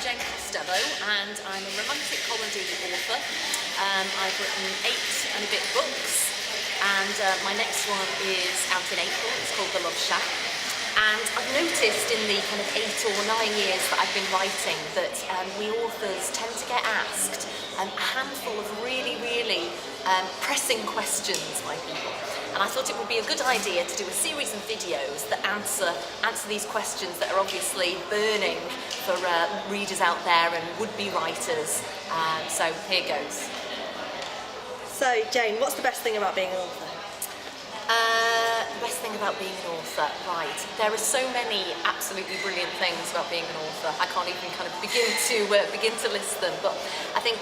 Jane Costello, and I'm a romantic comedy author. I've written 8 and a bit books, and my next one is out in April. It's called The Love Shack. And I've noticed in the kind of 8 or 9 years that I've been writing that we authors tend to get asked a handful of really pressing questions by people. And I thought it would be a good idea to do a series of videos that answer these questions that are obviously burning for readers out there and would-be writers. So here goes. So Jane, what's the best thing about being an author? The best thing about being an author, right? There are so many absolutely brilliant things about being an author. I can't even kind of begin to list them. But I think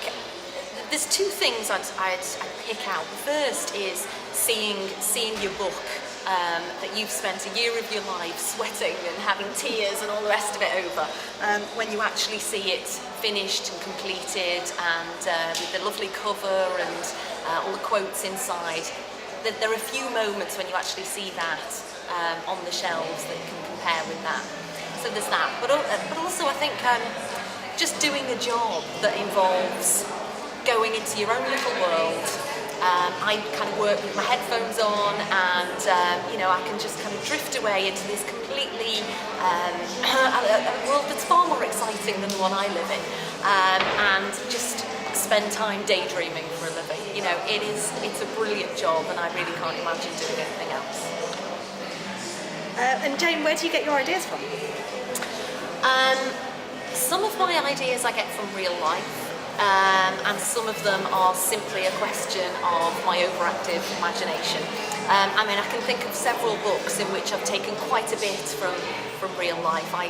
there's 2 things I'd pick out. The first is seeing your book that you've spent a year of your life sweating and having tears and all the rest of it over. When you actually see it finished and completed, and with the lovely cover and all the quotes inside. There are a few moments when you actually see that on the shelves that can compare with that. So there's that. But also I think just doing a job that involves going into your own little world. I kind of work with my headphones on, and I can just kind of drift away into this completely a world that's far more exciting than the one I live in, and just spend time daydreaming for a living. It's a brilliant job, and I really can't imagine doing anything else. And Jane, where do you get your ideas from? Some of my ideas I get from real life. And some of them are simply a question of my overactive imagination. I can think of several books in which I've taken quite a bit from real life. I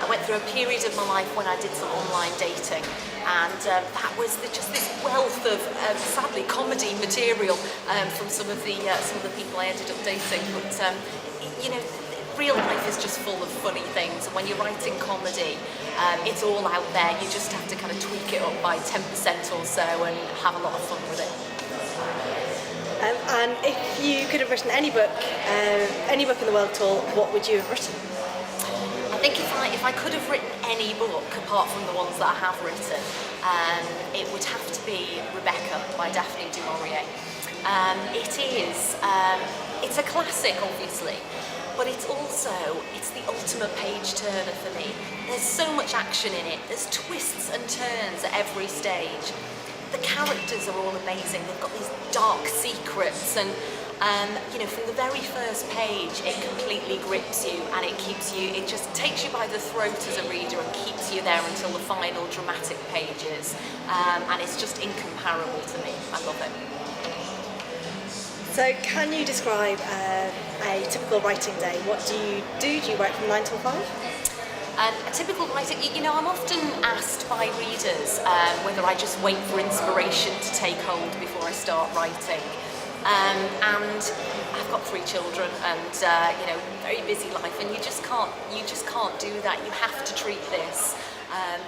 went through a period of my life when I did some online dating, and that was just this wealth of sadly comedy material from some of the people I ended up dating. But real life is just full of funny things, and when you're writing comedy, it's all out there. You just have to kind of tweak it up by 10% or so and have a lot of fun with it. And if you could have written any book in the world at all, what would you have written? I think if I could have written any book apart from the ones that I have written, it would have to be Rebecca by Daphne du Maurier. It's a classic, obviously. But it's the ultimate page turner for me. There's so much action in it. There's twists and turns at every stage. The characters are all amazing. They've got these dark secrets, and from the very first page, it completely grips you, and it just takes you by the throat as a reader and keeps you there until the final dramatic pages. And it's just incomparable to me. I love it. So can you describe a typical writing day? What do you do? Do you write from 9 till 5? A typical writing, I'm often asked by readers whether I just wait for inspiration to take hold before I start writing. And I've got 3 children, and very busy life, and you just can't do that. You have to treat this.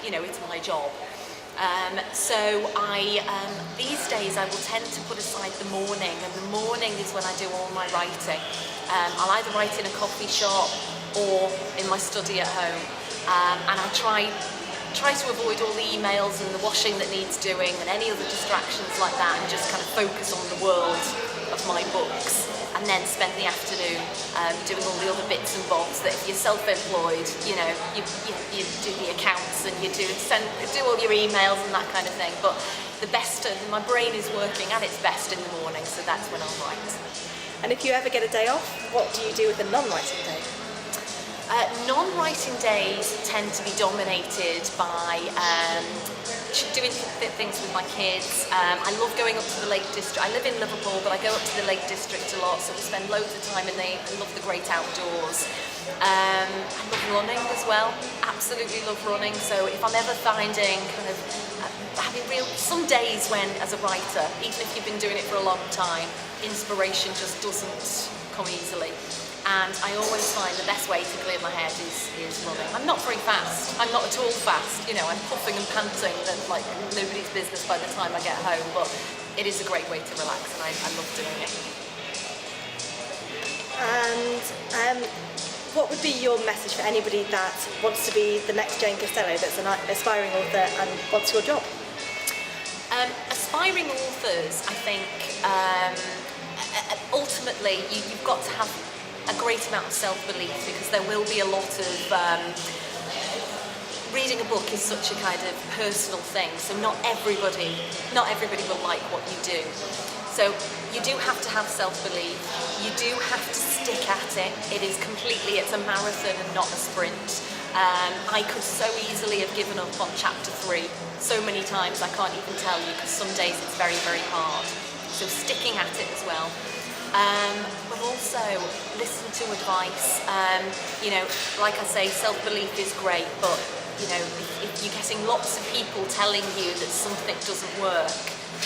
It's my job. So these days I will tend to put aside the morning, and the morning is when I do all my writing. I'll either write in a coffee shop or in my study at home, and I try to avoid all the emails and the washing that needs doing and any other distractions like that, and just kind of focus on the world of my books, and then spend the afternoon doing all the other bits and bobs that if you're self-employed, you do the accounts and you do all your emails and that kind of thing. But my brain is working at its best in the morning, so that's when I'll write. And if you ever get a day off, what do you do with a non-writing day? Non-writing days tend to be dominated by doing things with my kids. I love going up to the Lake District. I live in Liverpool, but I go up to the Lake District a lot, so we spend loads of time in there. I love the great outdoors. I love running as well. Absolutely love running. So if I'm ever finding having some days when, as a writer, even if you've been doing it for a long time, inspiration just doesn't come easily. And I always find the best way to clear my head is running. I'm not very fast. I'm not at all fast. I'm puffing and panting and like nobody's business by the time I get home. But it is a great way to relax, and I love doing it. And what would be your message for anybody that wants to be the next Jane Costello, that's an aspiring author and wants your job? Aspiring authors, I think, ultimately you've got to have a great amount of self-belief, because there will be a lot of reading a book is such a kind of personal thing, so not everybody will like what you do. So you do have to have self-belief, you do have to stick at it. It's a marathon and not a sprint. I could so easily have given up on chapter 3 so many times I can't even tell you, because some days it's very, very hard. So sticking at it as well. But also listen to advice. Like I say, self-belief is great, but if you're getting lots of people telling you that something doesn't work,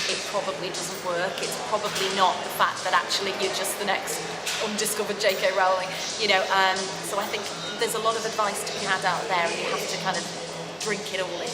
it probably doesn't work. It's probably not the fact that actually you're just the next undiscovered J.K. Rowling. So I think there's a lot of advice to be had out there, and you have to kind of drink it all in.